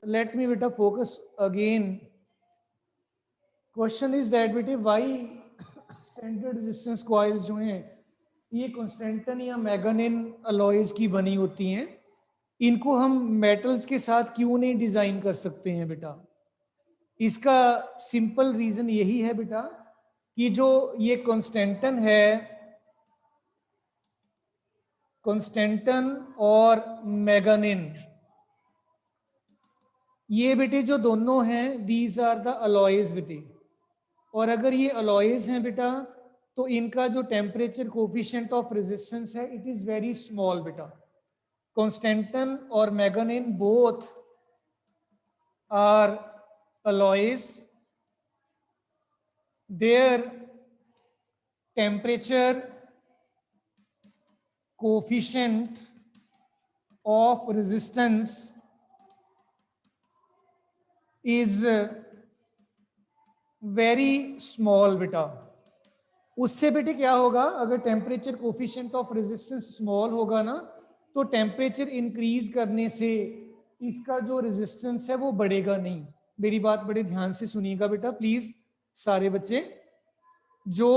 Let me बेटा focus again. Question is that बेटे Y standard resistance coils जो हैं ये कॉन्स्टेंटन या मैग्नीन अलॉयज की बनी होती हैं, इनको हम मेटल्स के साथ क्यों नहीं डिजाइन कर सकते हैं बेटा? इसका सिंपल रीजन यही है बेटा कि जो ये कॉन्स्टेंटन है, कॉन्स्टेंटन और मैग्नीन, ये बेटे जो दोनों हैं दीज आर द अलॉयज बेटे। और अगर ये अलॉयज हैं बेटा तो इनका जो टेम्परेचर कोफिशिएंट ऑफ रेजिस्टेंस है इट इज वेरी स्मॉल बेटा। कॉन्स्टेंटन और manganin both are alloys, their temperature coefficient of resistance is very small बेटा। उससे बेटे क्या होगा, अगर temperature coefficient of resistance small होगा ना तो टेम्परेचर इंक्रीज करने से इसका जो रेजिस्टेंस है वो बढ़ेगा नहीं। मेरी बात बड़े ध्यान से सुनिएगा बेटा प्लीज सारे बच्चे। जो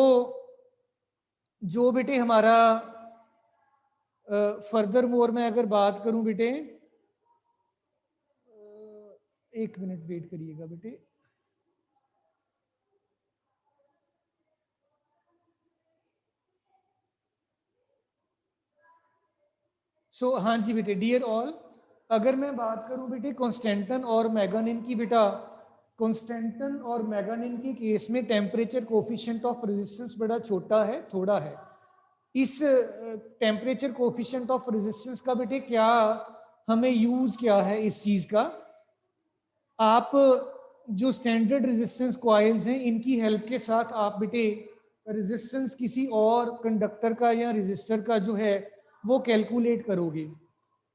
जो बेटे हमारा फर्दर मोर में अगर बात करूं बेटे, एक मिनट वेट करिएगा बेटे। हाँ जी बेटे, डियर ऑल, अगर मैं बात करूं बेटे कॉन्स्टेंटन और मैग्नीन की बेटा, कॉन्स्टेंटन और मैग्नीन के केस में टेम्परेचर कोफिशिएंट ऑफ रेजिस्टेंस बड़ा छोटा है, थोड़ा है। इस टेम्परेचर कोफिशिएंट ऑफ रेजिस्टेंस का बेटे क्या हमें यूज क्या है इस चीज का? आप जो स्टैंडर्ड रेजिस्टेंस कॉइल्स हैं इनकी हेल्प के साथ आप बेटे रेजिस्टेंस किसी और कंडक्टर का या रेजिस्टर का जो है वो कैलकुलेट करोगे।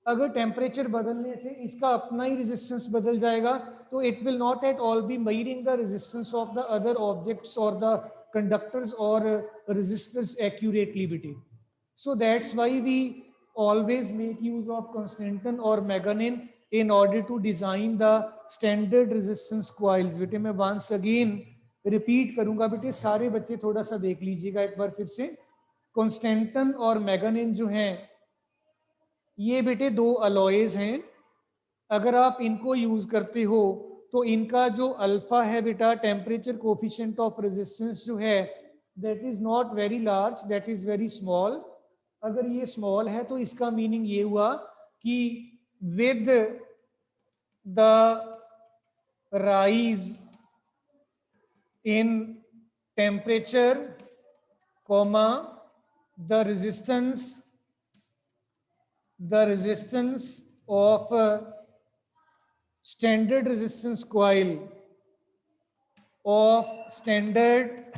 अगर टेम्परेचर बदलने से इसका अपना ही रेजिस्टेंस बदल जाएगा तो it will not at all B measuring the resistance of the other objects और द कंडक्टर्स और रेजिस्टर्स एक्यूरेटली बेटे। So that's why we always make use of Constantan or Maganin in order to design the standard resistance coils। बेटे मैं once again repeat करूंगा बेटे, सारे बच्चे थोड़ा सा देख लीजिएगा एक बार फिर से। कॉन्स्टेंटन और मैग्नीन जो हैं ये बेटे दो अलॉयज हैं। अगर आप इनको यूज करते हो तो इनका जो अल्फा है बेटा, टेम्परेचर कोफिशिएंट ऑफ रेजिस्टेंस जो है that is not very large, that is very small. अगर ये स्मॉल है तो इसका मीनिंग ये हुआ कि with the rise in temperature comma the resistance of standard resistance coil of standard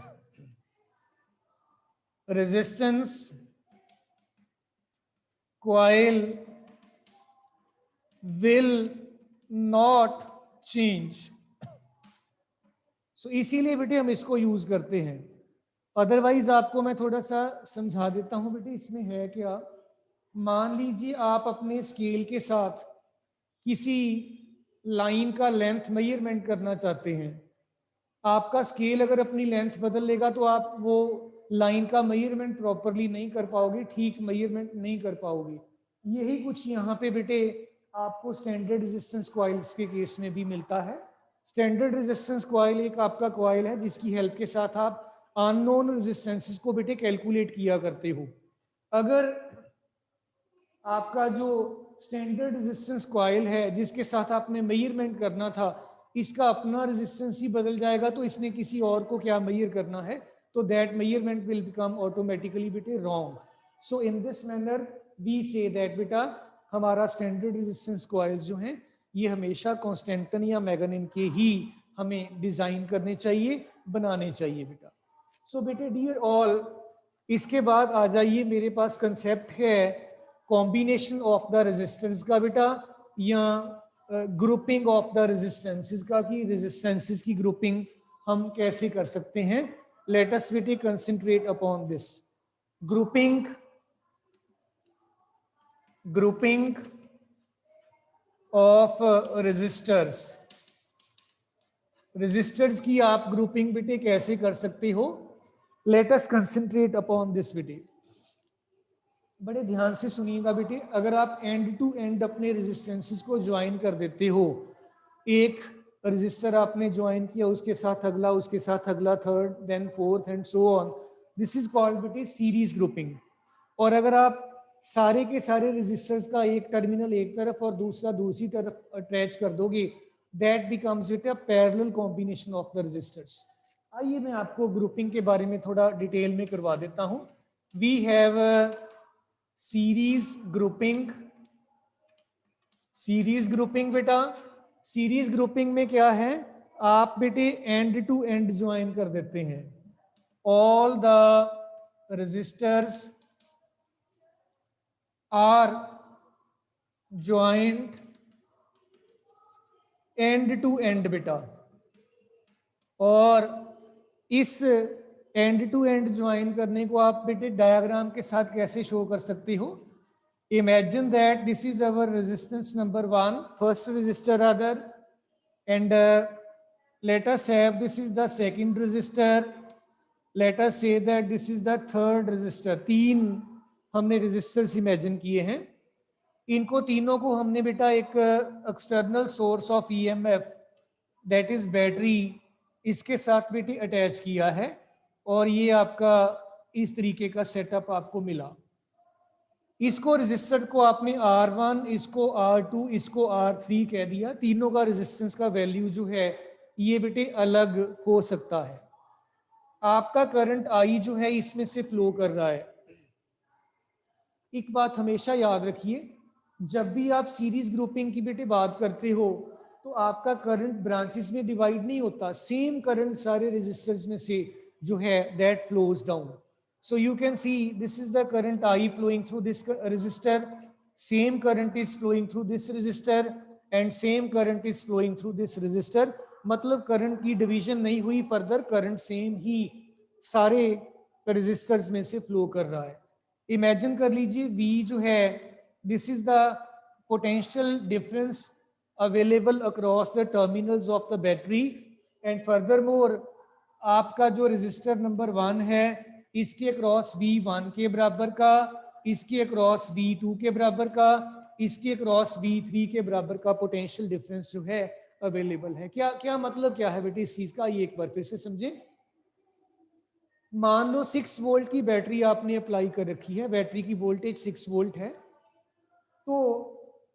resistance coil will not change। So इसीलिए बेटे हम इसको यूज करते हैं। अदरवाइज आपको मैं थोड़ा सा समझा देता हूं बेटे इसमें है क्या। मान लीजिए आप अपने स्केल के साथ किसी लाइन का लेंथ मेजरमेंट करना चाहते हैं। आपका स्केल अगर अपनी लेंथ बदल लेगा तो आप वो लाइन का मेजरमेंट प्रॉपरली नहीं कर पाओगे, ठीक मेजरमेंट नहीं कर पाओगे। यही कुछ यहाँ पे बेटे आपको स्टैंडर्ड रेजिस्टेंस कॉइल्स के केस में भी मिलता है। स्टैंडर्ड रेजिस्टेंस कॉइल एक आपका कॉइल है जिसकी हेल्प के साथ आप अननोन रेजिस्टेंसेस को बेटे कैलकुलेट किया करते हो। अगर आपका जो स्टैंडर्ड रेजिस्टेंस कॉइल है जिसके साथ आपने मेजरमेंट करना था इसका अपना रेजिस्टेंस ही बदल जाएगा तो इसने किसी और को क्या मेजर करना है, तो that measurement will become automatically बेटे wrong. So in this manner we say that बेटा हमारा स्टैंडर्ड रेजिस्टेंस कॉइल्स जो हैं ये हमेशा कॉन्स्टेंटन या मैग्नीन के ही हमें डिजाइन करने चाहिए, बनाने चाहिए बेटा। सो बेटे डियर ऑल, इसके बाद आ जाइए मेरे पास कंसेप्ट है कॉम्बिनेशन ऑफ द रेजिस्टेंस का बेटा, या ग्रुपिंग ऑफ द रेजिस्टेंसेस का, कि रेजिस्टेंसेस की ग्रुपिंग हम कैसे कर सकते हैं। लेट अस बेटे concentrate upon this grouping of resistors. Resistors की आप ग्रुपिंग बेटे कैसे कर सकते हो? Let us concentrate upon this बेटे। बड़े ध्यान से सुनिएगा बेटे, अगर आप एंड टू एंड अपने रेजिस्टेंसेस को ज्वाइन कर देते हो, एक रजिस्टर आपने ज्वाइन किया, उसके साथ अगला, उसके साथ अगला, third, then fourth and so on, this is called बेटे सीरीज ग्रुपिंग। और अगर आप सारे के सारे रजिस्टर्स का एक टर्मिनल एक तरफ और दूसरा दूसरी तरफ अटैच कर दोगे, that becomes it a parallel combination of the resistors. आइए मैं आपको ग्रुपिंग के बारे में थोड़ा डिटेल में करवा देता हूं। We have series grouping. Series grouping बेटा, सीरीज ग्रुपिंग में क्या है, आप बेटे एंड टू एंड ज्वाइन कर देते हैं। All the resistors are joint end to end बेटा। और इस एंड टू एंड ज्वाइन करने को आप बेटे डायग्राम के साथ कैसे शो कर सकते हो? Imagine that this is our resistance number 1, first resistor rather, and let us have this is the second resistor, let us say that this is the third resistor। तीन हमने resistors imagine किए हैं, इनको तीनों को हमने बेटा एक external source of EMF that is battery इसके साथ बेटे अटैच किया है, और ये आपका इस तरीके का सेटअप आपको मिला। इसको रेजिस्टर को आपने R1, इसको R2, इसको R3 कह दिया। तीनों का रेजिस्टेंस का वैल्यू जो है ये बेटे अलग हो सकता है। आपका करंट I जो है इसमें से फ्लो कर रहा है। एक बात हमेशा याद रखिए, जब भी आप सीरीज ग्रुपिंग की बेटे बात करते हो तो आपका करंट ब्रांचेस में डिवाइड नहीं होता, सेम करंट सारे रेजिस्टर्स में से जो है that flows down. So you can see this is the current I flowing through this resistor, same current is flowing through this resistor and same current is flowing through this resistor। मतलब current की division नहीं हुई, further current same ही सारे resistors में से flow कर रहा है। इमेजिन कर लीजिए V जो है this is the potential difference available across the terminals of the battery, and further more आपका जो रेजिस्टर नंबर 1 है इसके अक्रॉस V1 के बराबर का, इसके अक्रॉस V2 के बराबर का, इसके अक्रॉस V3 के बराबर का पोटेंशियल डिफरेंस जो है अवेलेबल है। क्या क्या मतलब क्या है बेटे इस चीज का, ये एक बार फिर से समझें। मान लो 6 वोल्ट की बैटरी आपने अप्लाई कर रखी है, बैटरी की वोल्टेज 6 वोल्ट है, तो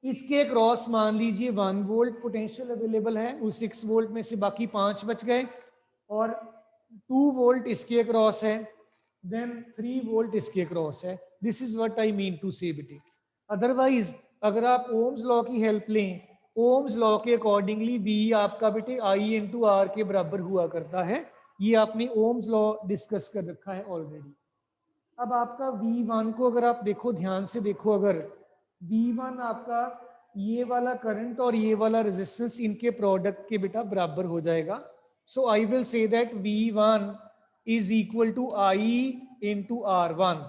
इसके अक्रॉस मान लीजिए 1 वोल्ट पोटेंशियल अवेलेबल है, उस 6 वोल्ट में से बाकी 5 बच गए, और 2 वोल्ट इसके अक्रॉस है, देन 3 वोल्ट इसके अक्रॉस है। This is what I mean to say बेटे। अदरवाइज अगर आप ओम्स लॉ की हेल्प लें, ओम्स लॉ के अकॉर्डिंगली V आपका बेटे I इंटू R के बराबर हुआ करता है। ये आपने ओम्स लॉ डिस्कस कर रखा है ऑलरेडी। अब आपका V1 को अगर आप देखो, ध्यान से देखो, अगर V1 आपका ये वाला करंट और ये वाला रेजिस्टेंस इनके प्रोडक्ट के बेटा बराबर हो जाएगा। So I will say that V1 is equal to I into R1।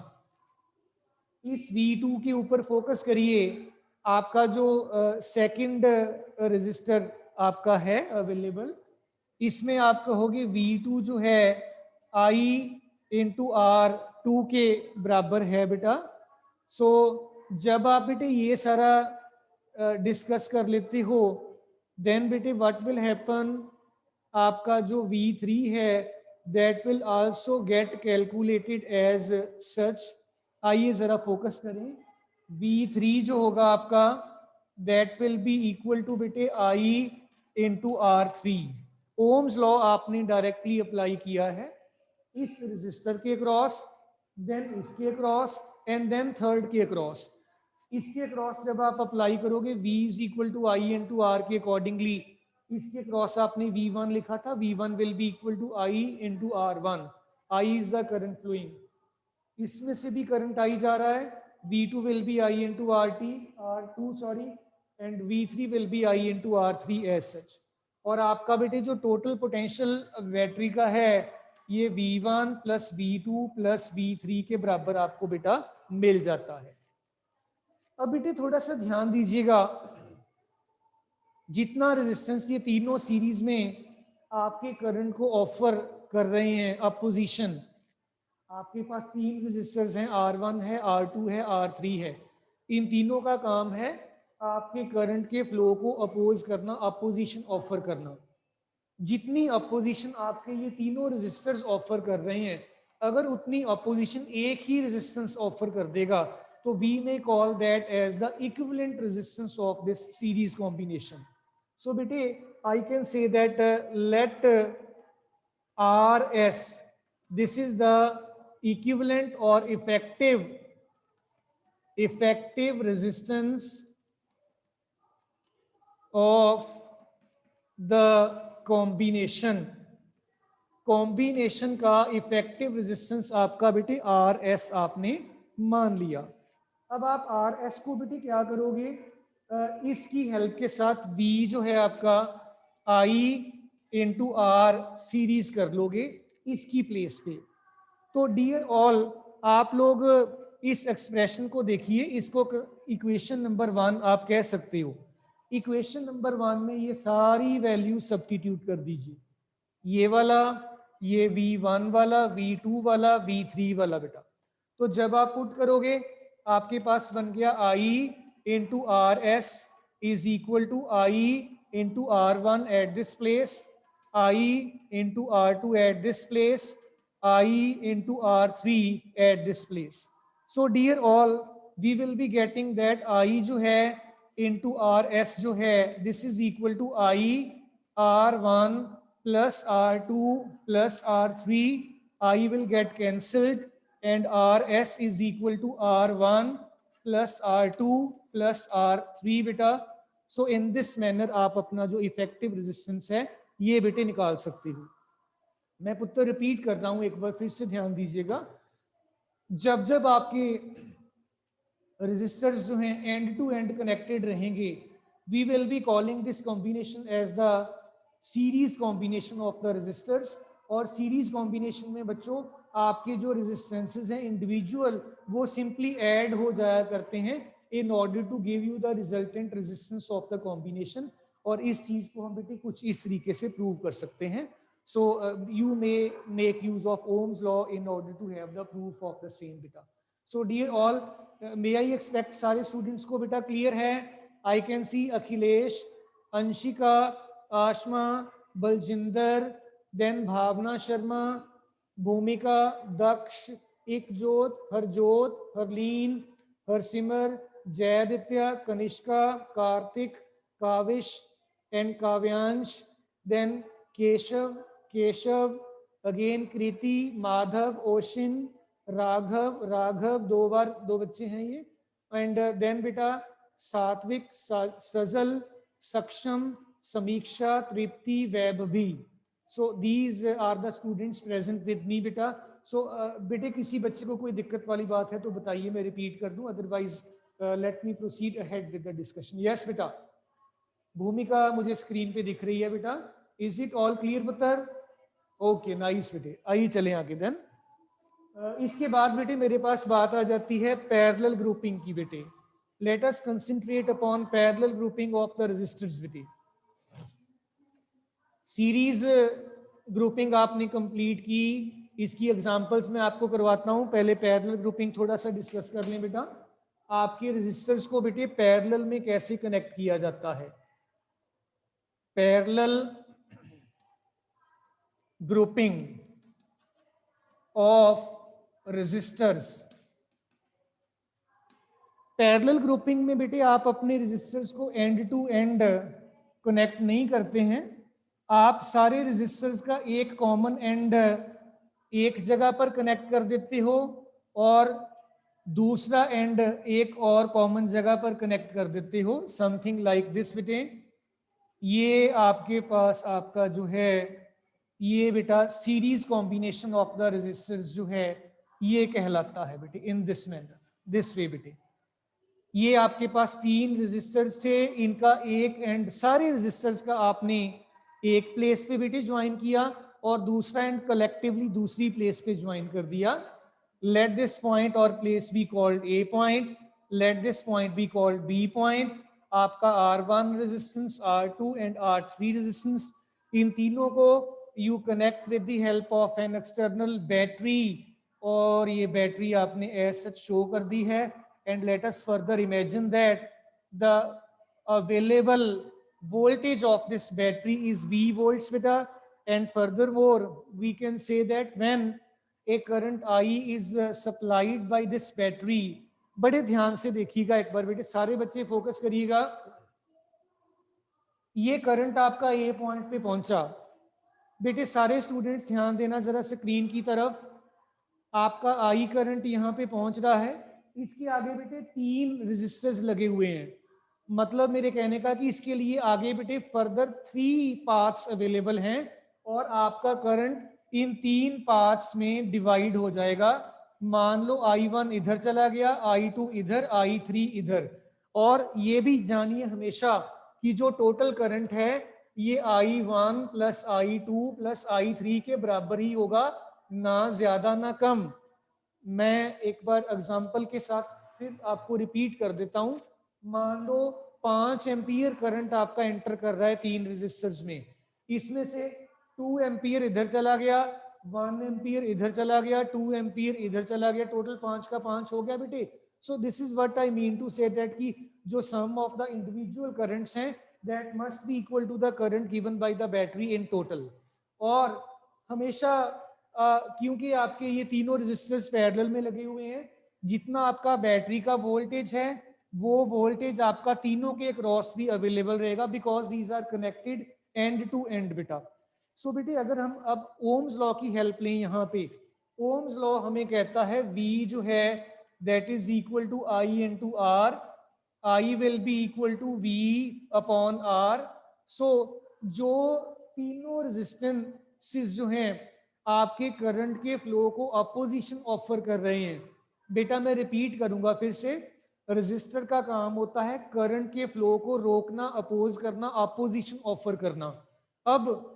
इस V2 के ऊपर फोकस करिए, आपका जो सेकंड रेजिस्टर आपका है अवेलेबल, इसमें आप कहोगे V2 जो है I इंटू R2 के बराबर है बेटा। सो जब आप बेटे ये सारा डिस्कस कर लेते हो, देन बेटे व्हाट विल हैपन, आपका जो V3 है that will also get calculated as such. आइए जरा फोकस करें, V3 जो होगा आपका that will be equal to बेटे I into R3। Ohm's law आपने डायरेक्टली अप्लाई किया है इस रेजिस्टर के अक्रॉस, देन इसके अक्रॉस, एंड देन थर्ड के अक्रॉस। इसके अक्रॉस जब आप अप्लाई करोगे V is equal to I into R के अकॉर्डिंगली, इसके क्रॉस आपने V1 लिखा था, V1 will be equal to I into R1। I is the current flowing, इसमें से भी करंट आई जा रहा है, V2 will be I into R2 sorry, and V3 will be I into R3 as such. और आपका बेटे जो टोटल पोटेंशियल बैटरी का है ये V1 plus V2 plus V3 के बराबर आपको बेटा मिल जाता है। अब बेटे थोड़ा सा ध्यान दीजिएगा, जितना रेजिस्टेंस ये तीनों सीरीज में आपके करंट को ऑफर कर रहे हैं अपोजिशन, आपके पास तीन रेजिस्टर्स हैं, R1 है, R2 है, R3 है। इन तीनों का काम है आपके करंट के फ्लो को अपोज करना, अपोजिशन ऑफर करना। जितनी अपोजिशन आपके ये तीनों रेजिस्टर्स ऑफर कर रहे हैं, अगर उतनी अपोजिशन एक ही रेजिस्टेंस ऑफर कर देगा तो we may call that as the equivalent resistance of this series combination. So बेटे I can say that let RS, this is the equivalent or effective resistance of the combination का effective resistance आपका बेटे RS आपने मान लिया। अब आप RS को बेटे क्या करोगे, इसकी हेल्प के साथ V जो है आपका I इंटू R सीरीज कर लोगे इसकी प्लेस पे। तो डियर ऑल, आप लोग इस एक्सप्रेशन को देखिए, इसको इक्वेशन नंबर 1 आप कह सकते हो। इक्वेशन नंबर 1 में ये सारी वैल्यू सब्स्टिट्यूट कर दीजिए, ये वाला, ये V1 वाला, V2 वाला, V3 वाला बेटा। तो जब आप पुट करोगे आपके पास बन गया I into RS is equal to I into R1 at this place, I into R2 at this place, I into R3 at this place. So dear all, we will be getting that I जो है into RS जो है, this is equal to I R1 plus R2 plus R3. I will get cancelled and RS is equal to R1 plus R2 plus R3 बेटा। So in this manner आप अपना जो effective resistance है ये बेटे निकाल सकते हो। मैं पुत्र रिपीट कर रहा हूं, एक बार फिर से ध्यान दीजिएगा। जब जब आपके रेजिस्टर्स जो हैं एंड टू एंड कनेक्टेड रहेंगे, we will be calling this combination as the series combination of the resistors. और सीरीज कॉम्बिनेशन में बच्चों आपके जो रेजिस्टेंसेज हैं इंडिविजुअल, वो सिंपली ऐड हो जाया करते हैं in order to give you the resultant resistance of the combination. और इस चीज को हम बेटे कुछ इस तरीके से प्रूव कर सकते हैं। So you may make use of Ohm's law in order to have the proof of the same beta. So dear all, may I expect सारे students को बेटा clear है? I can see Akhilesh, Anshika, Ashma, Baljinder, then Bhavna Sharma, Bhumika, Daksh, Ikjot, Harjot, Harleen, Harsimar, Jayaditya, Kanishka, Karthik, Kavish, and Kavyansh, then Keshav, again Kriti, Madhav, ocean, Raghav, दो बच्चे हैं ये, and then बेटा सात्विक, Sajal, Saksham, Sameeksha, Tripti, Vaibhavi. So these are the students present with me बेटा। So बेटे किसी बच्चे को कोई दिक्कत वाली बात है तो बताइए, मैं रिपीट कर दूं, otherwise let me proceed ahead with the discussion. Yes बेटा, भूमिका मुझे स्क्रीन पे दिख रही है बेटा। इज इट ऑल क्लियर पुत्र? ओके नाइस बेटे, आइए चले आगे। देन इसके बाद बेटे मेरे पास बात आ जाती है पैरेलल ग्रुपिंग की बेटे। Let us concentrate upon parallel grouping of the resistors बेटे। सीरीज ग्रुपिंग आपने कंप्लीट की, इसकी एग्जांपल्स मैं आपको करवाता हूं। पहले पैरेलल ग्रुपिंग थोड़ा सा डिस्कस कर लें बेटा। आपके रेजिस्टर्स को बेटे पैरेलल में कैसे कनेक्ट किया जाता है। Parallel grouping of resistors. Parallel grouping में बेटे आप अपने रेजिस्टर्स को एंड टू एंड कनेक्ट नहीं करते हैं, आप सारे रेजिस्टर्स का एक कॉमन एंड एक जगह पर कनेक्ट कर देते हो और दूसरा एंड एक और कॉमन जगह पर कनेक्ट कर देते हो, समथिंग लाइक दिस बेटे। ये आपके पास आपका जो है ये बेटा series combination of the resistors जो है ये कहलाता है बेटे। In this manner, this way बेटे। ये आपके पास तीन रेजिस्टर्स थे, इनका एक एंड सारे रेजिस्टर्स का आपने एक प्लेस पे बेटे ज्वाइन किया और दूसरा एंड कलेक्टिवली दूसरी प्लेस पे ज्वाइन कर दिया। लेट दिस पॉइंट और place be called A point, let this point be called B point, आपका R1 resistance, R2 and R3 resistance. इन तीनों को you connect with the help of an external battery, और ये battery आपने as such show कर दी है। And let us further imagine that the available voltage of this battery is V volts beta, and furthermore we can say that when a current I is supplied by this battery, बड़े ध्यान से देखिएगा एक बार बेटे, सारे बच्चे focus करिएगा। ये करंट आपका ए पॉइंट पे पहुंचा बेटे, सारे स्टूडेंट्स ध्यान देना जरा स्क्रीन की तरफ। आपका आई करंट यहाँ पे पहुंच रहा है, इसके आगे बेटे 3 रेजिस्टर्स लगे हुए हैं। मतलब मेरे कहने का कि इसके लिए आगे बेटे फर्दर 3 पाथ्स अवेलेबल हैं, और आपका करंट इन 3 पाथ्स में डिवाइड हो जाएगा। मान लो I1 इधर चला गया, I2 इधर, I3 इधर। और ये भी जानिए हमेशा कि जो टोटल करंट है ये I1 plus I2 plus I3 के बराबर ही होगा, ना ज्यादा ना कम। मैं एक बार एग्जांपल के साथ फिर आपको रिपीट कर देता हूं। मान लो 5 एम्पियर करंट आपका एंटर कर रहा है 3 रेजिस्टर्स में, इसमें से 2 एम्पियर इधर चला गया, 1 एम्पियर इधर चला गया, 2 एम्पियर इधर चला गया, टोटल 5 का 5 हो गया बेटे। So this is what I mean to say that कि जो sum of the individual currents हैं that must be equal to the current given by the battery in total. और हमेशा क्योंकि आपके ये तीनों रेजिस्टर्स पैरेलल में लगे हुए हैं, जितना आपका बैटरी का वोल्टेज है वो वोल्टेज आपका तीनों के क्रॉस भी अवेलेबल रहेगा, because these are connected end to end बेटा। सो बेटे अगर हम अब ओम्स लॉ की हेल्प लें, यहाँ पे ओम्स लॉ हमें कहता है V जो है that is equal to I into R, I will be equal to V upon R। So जो तीनों रेजिस्टेंसेस जो हैं आपके करंट के फ्लो को अपोजिशन ऑफर कर रहे हैं। बेटा मैं रिपीट करूंगा फिर से, रेजिस्टर का काम होता है करंट के फ्लो को रोकना, अपोज करना, अपोजिशन ऑफर करना। अब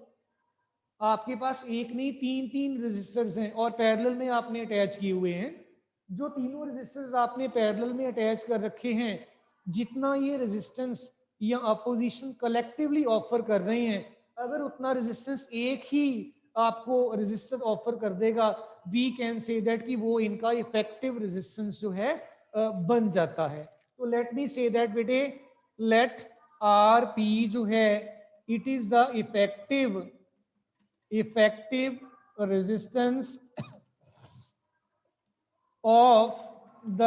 आपके पास एक नहीं 3 रेजिस्टर्स हैं और पैरेलल में आपने अटैच किए हुए हैं। जो तीनों रेजिस्टर्स आपने पैरेलल में अटैच कर रखे हैं, जितना ये रेजिस्टेंस या अपोजिशन कलेक्टिवली ऑफर कर रहे हैं, अगर उतना रेजिस्टेंस एक ही आपको रेजिस्टर ऑफर कर देगा, वी कैन से दैट कि वो इनका इफेक्टिव रेजिस्टेंस जो है बन जाता है। तो लेट मी से दैट बेटे, लेट आर पी जो है it is the effective resistance of the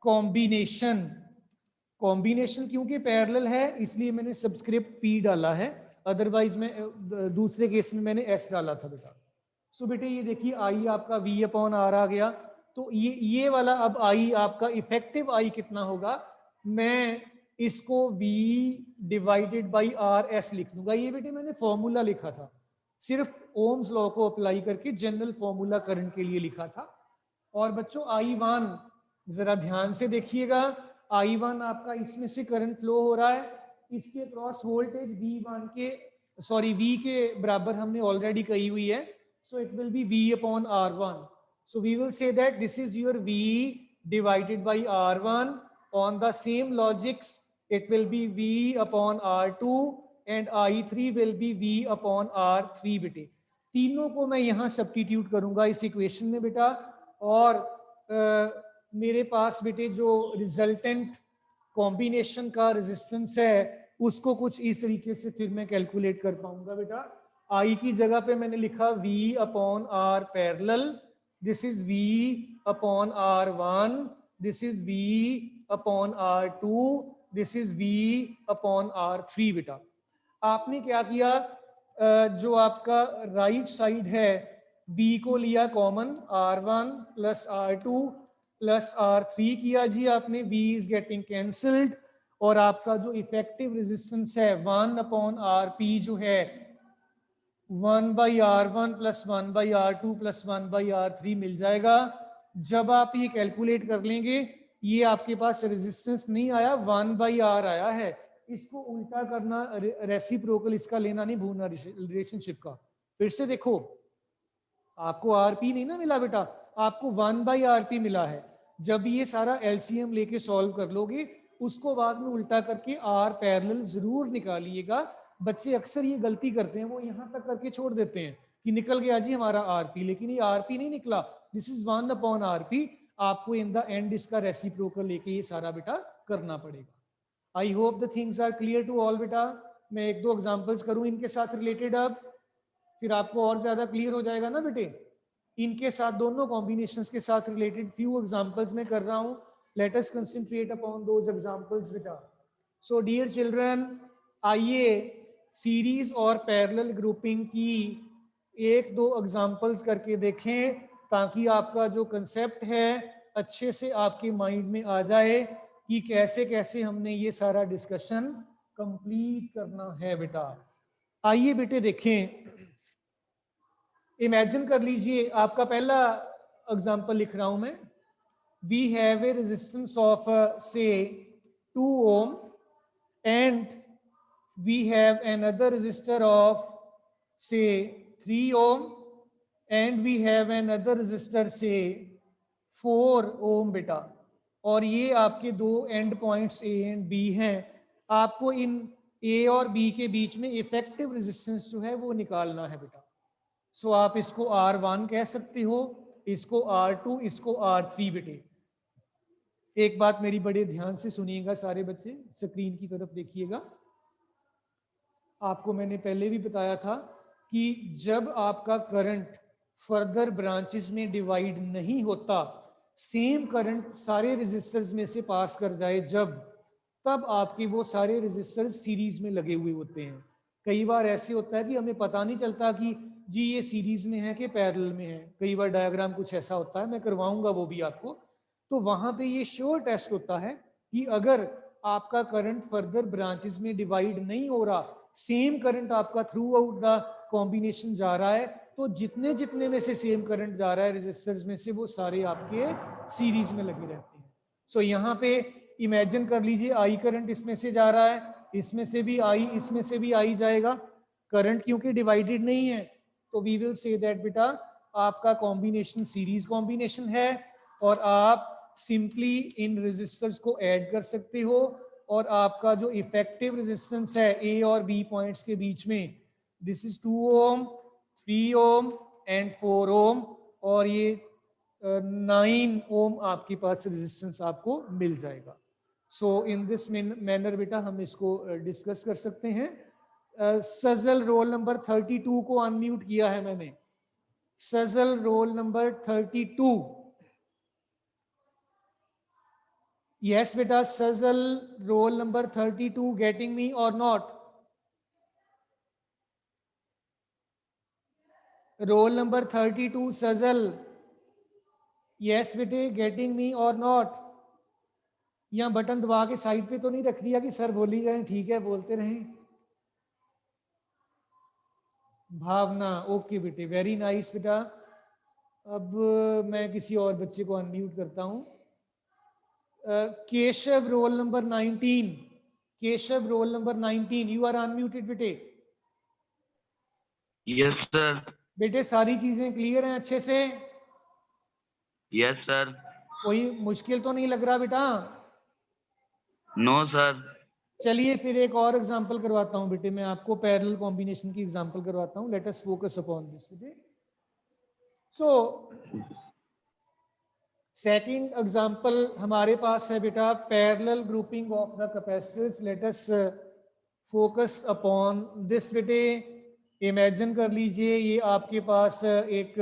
combination. क्योंकि पैरेलल है इसलिए मैंने सबस्क्रिप्ट पी डाला है, अदरवाइज में दूसरे केस में मैंने एस डाला था बेटा। सो बेटे ये देखिए आई आपका V अपॉन आर आ गया, तो ये वाला अब आई आपका इफेक्टिव आई कितना होगा, मैं इसको V divided by R S लिख दूंगा। ये बेटे मैंने फॉर्मूला लिखा था, सिर्फ ओम्स लॉ को अप्लाई करके जनरल फॉर्मूला करंट के लिए लिखा था। और बच्चों I1 जरा ध्यान से देखिएगा, I1 आपका इसमें से करंट फ्लो हो रहा है, इसके क्रॉस वोल्टेज V के बराबर हमने ऑलरेडी कही हुई है, so it will be V upon R1। So we will say that this is your V divided by R1। On the same logics it will be V upon R2 and I3 will be V upon R3 बेटे। तीनों को मैं यहाँ substitute करूंगा इस equation में बेटा, और मेरे पास बेटे जो रिजल्टेंट कॉम्बिनेशन का रेजिस्टेंस है उसको कुछ इस तरीके से फिर मैं कैलकुलेट कर पाऊंगा बेटा। आई की जगह पे मैंने लिखा V upon R parallel, this is V upon R1, this is V upon R2, this is V upon R3 बेटा। आपने क्या किया, जो आपका राइट साइड है V को लिया common, R1 plus R2 plus R3 किया जी आपने, V इज गेटिंग कैंसल्ड, और आपका जो इफेक्टिव रेजिस्टेंस है 1 अपॉन RP जो है 1 by R1 plus 1 by R2 plus 1 by R3 मिल जाएगा। जब आप ये कैलकुलेट कर लेंगे, ये आपके पास रेजिस्टेंस नहीं आया, 1 बाई R आया है। इसको उल्टा करना, रेसिप्रोकल इसका लेना नहीं भूलना रिलेशनशिप का। फिर से देखो, आपको RP नहीं ना मिला बेटा, आपको 1 बाई RP मिला है। जब ये सारा LCM लेके सॉल्व कर लोगे उसको बाद में उल्टा करके आर पैरेलल जरूर निकालिएगा। बच्चे अक्सर ये गलती करते हैं, वो यहाँ तक करके छोड़ देते हैं कि निकल गया जी हमारा आरपी, लेकिन ये आरपी नहीं निकला, दिस इज 1 अपॉन आरपी। आपको इन द एंड इसका रेसिप्रोकल लेके ये सारा बेटा करना पड़ेगा। I hope the things are clear to all बेटा। मैं एक दो एग्जांपल्स करूं इनके साथ रिलेटेड, अब फिर आपको और ज्यादा क्लियर हो जाएगा ना बेटे। इनके साथ दोनों कॉम्बिनेशंस के साथ रिलेटेड फ्यू एग्जांपल्स मैं कर रहा हूं। Late us concentrate upon those examples बेटा। सो डियर चिल्ड्रन, आइए सीरीज और पैरेलल ग्रुपिंग की एक दो एग्जांपल्स करके देखें, ताकि आपका जो कंसेप्ट है अच्छे से आपके माइंड में आ जाए कि कैसे कैसे हमने ये सारा डिस्कशन कंप्लीट करना है बेटा। आइए बेटे देखें। इमेजिन कर लीजिए, आपका पहला एग्जांपल लिख रहा हूं मैं। We have a resistance of say 2 ohm and we have another resistor of say 3 ohm and we have another resistor say 4 ohm बेटा। और ये आपके दो end points A and B हैं। आपको इन ए और बी के बीच में इफेक्टिव रेजिस्टेंस जो है वो निकालना है बेटा। सो आप इसको R1 कह सकते हो, इसको R2, इसको R3 बेटे। एक बात मेरी बड़े ध्यान से सुनिएगा सारे बच्चे, स्क्रीन की तरफ देखिएगा। आपको मैंने पहले भी बताया था कि जब आपका करंट फर्दर ब्रांचेस में डिवाइड नहीं होता, सेम करंट सारे रेजिस्टर्स में से पास कर जाए जब, तब आपके वो सारे रेजिस्टर्स सीरीज में लगे हुए होते हैं। कई बार ऐसे होता है कि हमें पता नहीं चलता कि जी ये सीरीज में है कि पैरेलल में है। कई बार डायग्राम कुछ ऐसा होता है, मैं करवाऊंगा वो भी आपको। तो वहां पे ये श्योर टेस्ट होता है कि अगर आपका करंट फर्दर ब्रांचेस में डिवाइड नहीं हो रहा, सेम करंट आपका थ्रू आउट द कॉम्बिनेशन जा रहा है, तो जितने जितने में से सेम करंट जा रहा है रेजिस्टर्स में से, वो सारे आपके सीरीज में लगे रहते हैं। सो यहाँ पे इमेजिन कर लीजिए आई करंट इसमें से जा रहा है, इसमें से भी आई, इसमें से भी आई जाएगा। करंट क्योंकि डिवाइडेड नहीं है, तो वी विल से दैट बेटा आपका कॉम्बिनेशन सीरीज कॉम्बिनेशन है, और आप सिंपली इन रेजिस्टर्स को ऐड कर सकते हो, और आपका जो इफेक्टिव रेजिस्टेंस है ए और बी पॉइंट्स के बीच में, this is 2 ohm, 3 ohm and 4 ohm, और ये 9 ohm आपके पास रेजिस्टेंस आपको मिल जाएगा। सो इन दिस मैनर बेटा हम इसको डिस्कस कर सकते हैं। सजल रोल नंबर 32 को अनम्यूट किया है मैंने। सजल roll number 32। Yes, beta, Sazal, roll number 32, getting me or not? Roll number 32, Sazal. Yes, beta, getting me or not? यहाँ बटन दबा के साइड पे तो नहीं रख दिया कि सर बोली जाए, ठीक है बोलते रहें। भावना, ओके बेटे, वेरी नाइस बेटा। अब मैं किसी और बच्चे को अनम्यूट करता हूँ। Keshav roll number 19, Keshav roll number 19, you are unmuted बेटे। Yes sir. बेटे सारी चीजें क्लियर हैं अच्छे से? Yes sir. कोई मुश्किल तो नहीं लग रहा बेटा? No sir. चलिए फिर एक और एग्जांपल करवाता हूं बेटे, मैं आपको पैरेलल कॉम्बिनेशन की एग्जांपल करवाता हूं। Let us focus upon this बेटे। सो सेकंड एग्जांपल हमारे पास है बेटा parallel grouping of the capacitors. Let us focus upon this बेटे। इमेजिन कर लीजिए ये आपके पास एक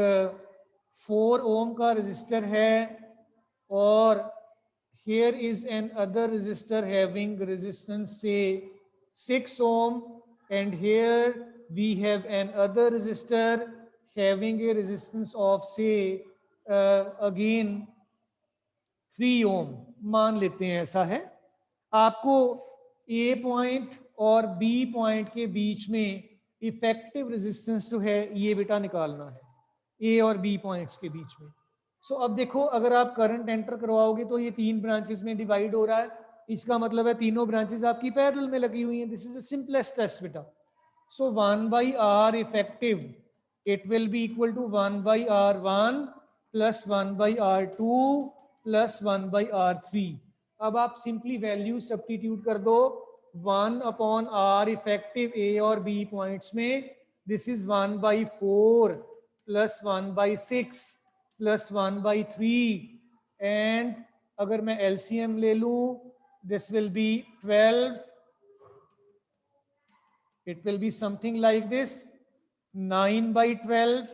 4 ohm का रेजिस्टर है, और here is an other resistor having resistance say 6 ohm, and here we have an other resistor having a resistance of say again 3 ohm। मान लेते हैं ऐसा है। आपको ए पॉइंट और बी पॉइंट के बीच में इफेक्टिव रेजिस्टेंस जो है ये बेटा निकालना है, ए और बी पॉइंट्स के बीच में। सो अब देखो, अगर आप करंट एंटर करवाओगे तो ये 3 ब्रांचेस में डिवाइड हो रहा है, इसका मतलब है तीनों ब्रांचेस आपकी पैरेलल में लगी हुई हैं। This is the simplest test बेटा। So 1/r effective, it will be equal to 1/r1 plus 1/r2 plus 1/r3। अब आप सिंपली वैल्यू सब्स्टिट्यूट कर दो 1/r इफेक्टिव ए और बी पॉइंट्स में. This is 1/4 plus 1/6 plus 1/3 and अगर मैं एलसीएम ले लूं this will be 12. It will be something like this 9/12.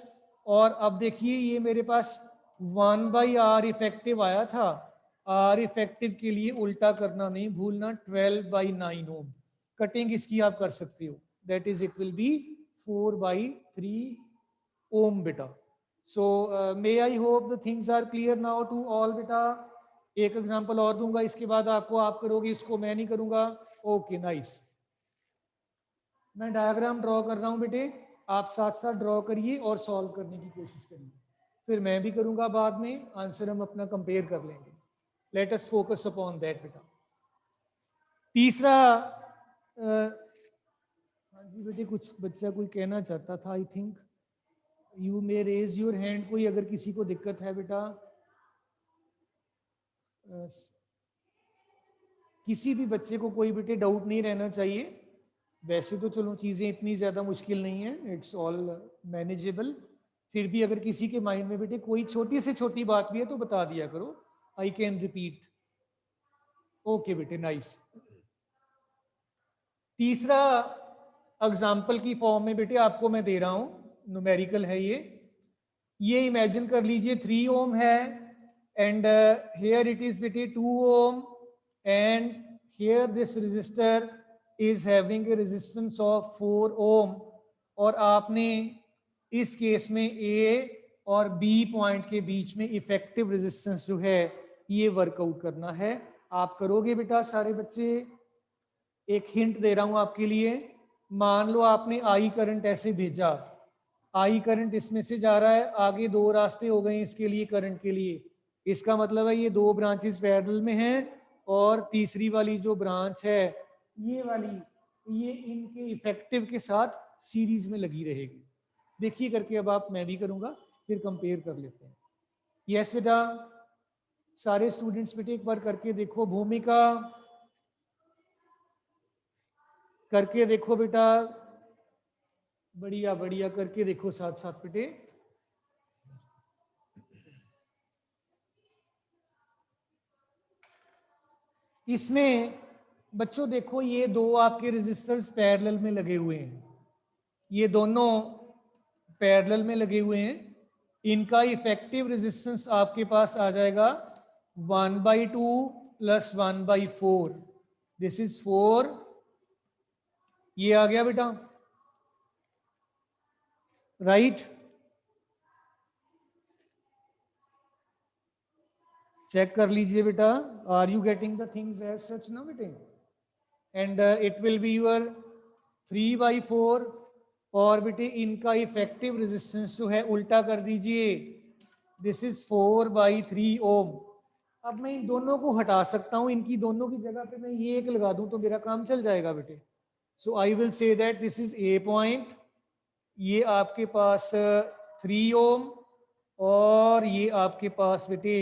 और अब देखिए ये मेरे पास 1/r इफेक्टिव आया था. आर इफेक्टिव के लिए उल्टा करना नहीं भूलना. 12/9 ओम. कटिंग इसकी आप कर सकते हो. That is it will be 4/3 ohm बेटा. So may I hope the things are clear now to all बेटा. एक एग्जांपल और दूंगा इसके बाद आपको आप करोगे, इसको मैं नहीं करूंगा. Okay nice. मैं डायग्राम ड्रॉ कर रहा हूं बेटे, आप साथ साथ ड्रॉ करिए और सॉल्व करने की कोशिश करिए. फिर मैं भी करूंगा बाद में, आंसर हम अपना कंपेयर कर लेंगे. Let us focus upon that बेटा. तीसरा हाँ जी बेटे कुछ बच्चा कोई कहना चाहता था. I think you may raise your hand. कोई अगर किसी को दिक्कत है बेटा, किसी भी बच्चे को कोई बेटे डाउट नहीं रहना चाहिए. वैसे तो चलो चीज़ें इतनी ज़्यादा मुश्किल नहीं है, इट्स ऑल मैनेजेबल. फिर भी अगर किसी के माइंड में बेटे कोई छोटी से छोटी बात भी है तो बता दिया करो. I can repeat. ओके बेटे नाइस. तीसरा एग्जाम्पल की फॉर्म में बेटे आपको मैं दे रहा हूं, न्यूमेरिकल है ये इमेजिन कर लीजिए 3 ओम है एंड हियर इट इज बेटे 2 ohm and here this resistor is having a resistance of 4 ohm. और आपने इस केस में ए और बी पॉइंट के बीच में इफेक्टिव रेजिस्टेंस जो है ये वर्कआउट करना है. आप करोगे बेटा सारे बच्चे. एक हिंट दे रहा हूं आपके लिए. मान लो आपने आई करंट ऐसे भेजा, आई करंट इसमें से जा रहा है, आगे 2 रास्ते हो गए इसके लिए करंट के लिए. इसका मतलब है ये 2 ब्रांचेस पैरेलल में हैं और तीसरी वाली जो ब्रांच है ये वाली, ये इनके इफेक्टिव के साथ सीरीज में लगी रहेगी. देखिए करके. अब आप, मैं भी करूंगा फिर कंपेयर कर लेते हैं. यस बेटा सारे स्टूडेंट्स बेटे एक बार करके देखो. भूमिका करके देखो बेटा. बढ़िया बढ़िया करके देखो साथ साथ बेटे. इसमें बच्चों देखो ये 2 आपके रेजिस्टर्स पैरेलल में लगे हुए हैं. ये दोनों पैरेलल में लगे हुए हैं. इनका इफेक्टिव रेजिस्टेंस आपके पास आ जाएगा 1/2 प्लस 1/4. This is 4. ये आ गया बेटा राइट. चेक कर लीजिए बेटा. Are you getting the things as such ना बेटे. And it will be your 3/4. और बेटे इनका इफेक्टिव रेजिस्टेंस जो है उल्टा कर दीजिए. दिस इज 4/3 ओम. अब मैं इन दोनों को हटा सकता हूं. इनकी दोनों की जगह पे मैं ये एक लगा दूं तो मेरा काम चल जाएगा बेटे. So I will say that this is a point. ये आपके पास 3 ओम और ये आपके पास बेटे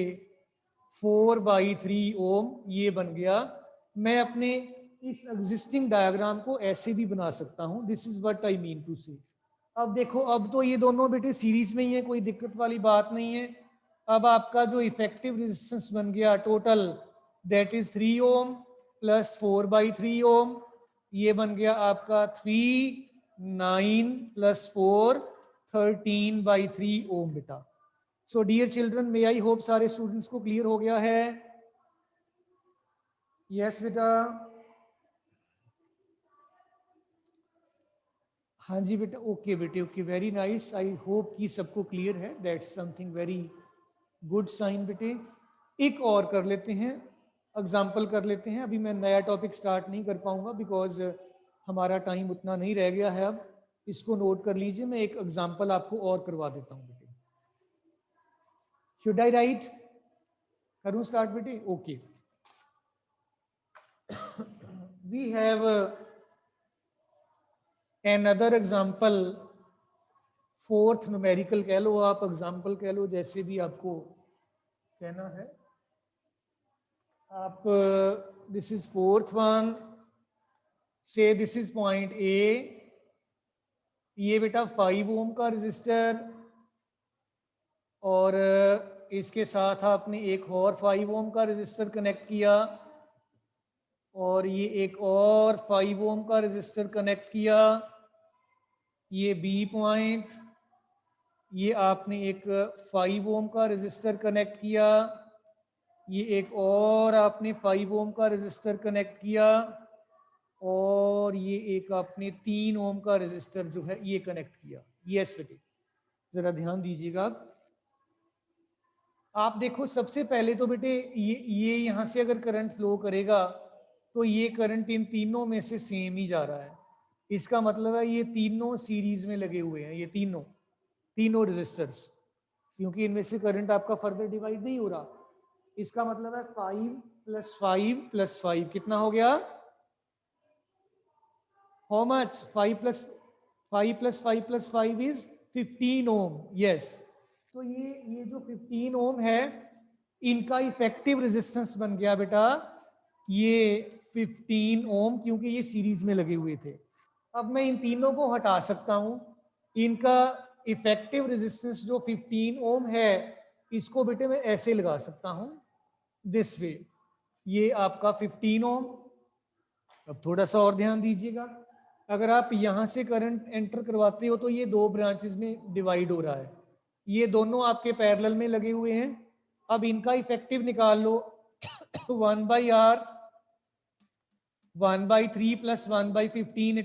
4/3 ओम. ये बन गया. मैं अपने इस एग्जिस्टिंग डायग्राम को ऐसे भी बना सकता हूं. This is what I mean to say. अब देखो अब तो ये दोनों बेटे सीरीज में ही है, कोई दिक्कत वाली बात नहीं है. अब आपका जो इफेक्टिव रेजिस्टेंस बन गया total that is 3 ohm plus 4/3 ओम. ये बन गया आपका 3, 9 प्लस 4 13/3 ओम बेटा. So dear children may I hope सारे स्टूडेंट्स को क्लियर हो गया है. यस बेटा. हाँ जी बेटा. ओके बेटे okay very nice. I hope कि सबको क्लियर है. That's something very good sign बेटे. एक और कर लेते हैं, एग्जाम्पल कर लेते हैं. अभी मैं नया टॉपिक स्टार्ट नहीं कर पाऊंगा बिकॉज हमारा टाइम उतना नहीं रह गया है. अब इसको नोट कर लीजिए. मैं एक एग्जाम्पल आपको और करवा देता हूँ बेटे. Should I write? करूँ स्टार्ट बेटे? Okay. We have another example, 4th numerical कह लो आप, एग्जाम्पल कह लो, जैसे भी आपको कहना है. आप दिस इज फोर्थ वन, से दिस इज पॉइंट ए, ये बेटा 5 ओम का रजिस्टर, और इसके साथ आपने एक और 5 ओम का रजिस्टर कनेक्ट किया, और ये एक और 5 ओम का रजिस्टर कनेक्ट किया, ये बी पॉइंट, ये आपने एक 5 ओम का रजिस्टर कनेक्ट किया, ये एक और आपने 5 ओम का रजिस्टर कनेक्ट किया, और ये एक आपने 3 ओम का रजिस्टर जो है ये कनेक्ट किया। यस बेटे, जरा ध्यान दीजिएगा। आप देखो सबसे पहले तो बेटे ये यहाँ से अगर करंट फ्लो करेगा तो ये करंट इन तीनों में से सेम ही जा रहा है। इसका मतलब है ये तीनों सीरीज में लगे हुए हैं, ये तीनों रेजिस्टर्स, क्योंकि इनमें से करंट आपका फर्दर डिवाइड नहीं हो रहा। इसका मतलब है 5 + 5 + 5 कितना हो गया? How much? 5 + 5 + 5 + 5 is 15 ohm. Yes, तो ये जो 15 ओम है इनका इफेक्टिव रेजिस्टेंस बन गया बेटा ये 15 ओम, क्योंकि ये सीरीज में लगे हुए थे। अब मैं इन तीनों को हटा सकता हूं। इनका इफेक्टिव रेजिस्टेंस जो 15 ओम है इसको बेटे मैं ऐसे लगा सकता हूं, दिस वे, ये आपका 15 ओम। अब थोड़ा सा और ध्यान दीजिएगा, अगर आप यहां से करंट एंटर करवाते हो तो ये 2 ब्रांचेस में डिवाइड हो रहा है, ये दोनों आपके पैरेलल में लगे हुए हैं। अब इनका इफेक्टिव निकाल लो 1/R 1/3 + 1/15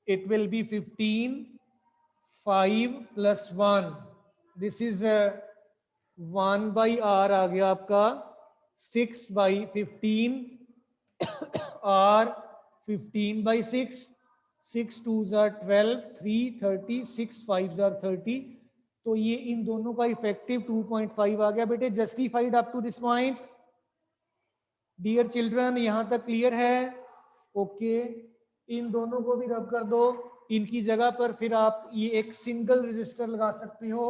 it will be 15 5 + 1, this is 1/R आ गया आपका 6/15 R 15/6, 6 2s are 12, 3 30, 6 5s are 30, तो ये इन दोनों का इफेक्टिव 2.5 आ गया बेटे। Justified up to this point dear children, यहां तक क्लियर है? ओके, इन दोनों को भी रब कर दो, इनकी जगह पर फिर आप ये एक सिंगल रेजिस्टर लगा सकते हो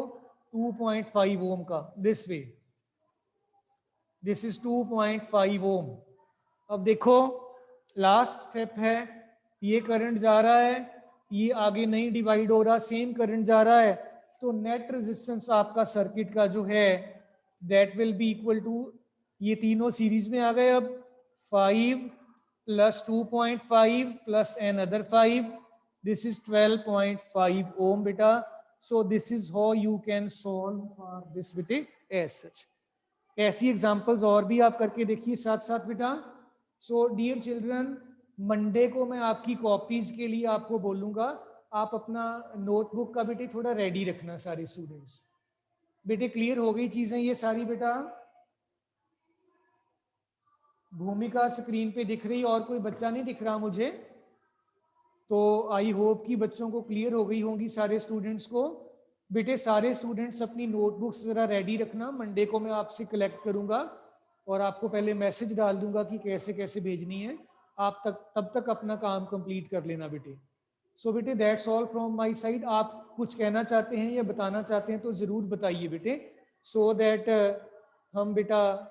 2.5 ओम का, दिस वे, दिस इज 2.5 ओम। अब देखो लास्ट स्टेप है, ये करंट जा रहा है, ये आगे नहीं डिवाइड हो रहा, सेम करंट जा रहा है, तो नेट रेजिस्टेंस आपका सर्किट का जो है that will be equal to, ये तीनों सीरीज में आ गए, अब 5 + 2.5 + another 5, this is 12.5 ohm beta. So this is how you can solve for this beta as such. ऐसी एग्जांपल्स और भी आप करके देखिए साथ साथ बेटा। सो डियर चिल्ड्रन, मंडे को मैं आपकी कॉपीज के लिए आपको बोलूंगा, आप अपना नोटबुक का बेटे थोड़ा रेडी रखना सारे स्टूडेंट्स। बेटे क्लियर हो गई चीजें ये सारी बेटा? भूमिका स्क्रीन पे दिख रही, और कोई बच्चा नहीं दिख रहा मुझे, तो आई होप कि बच्चों को क्लियर हो गई होंगी सारे स्टूडेंट्स को। बेटे सारे स्टूडेंट्स अपनी नोटबुक्स ज़रा रेडी रखना, मंडे को मैं आपसे कलेक्ट करूंगा और आपको पहले मैसेज डाल दूंगा कि कैसे कैसे भेजनी है, आप तब तक अपना काम कंप्लीट कर लेना बेटे। सो बेटे that's all from my side. आप कुछ कहना चाहते हैं या बताना चाहते हैं तो ज़रूर बताइए बेटे, सो दैट हम बेटा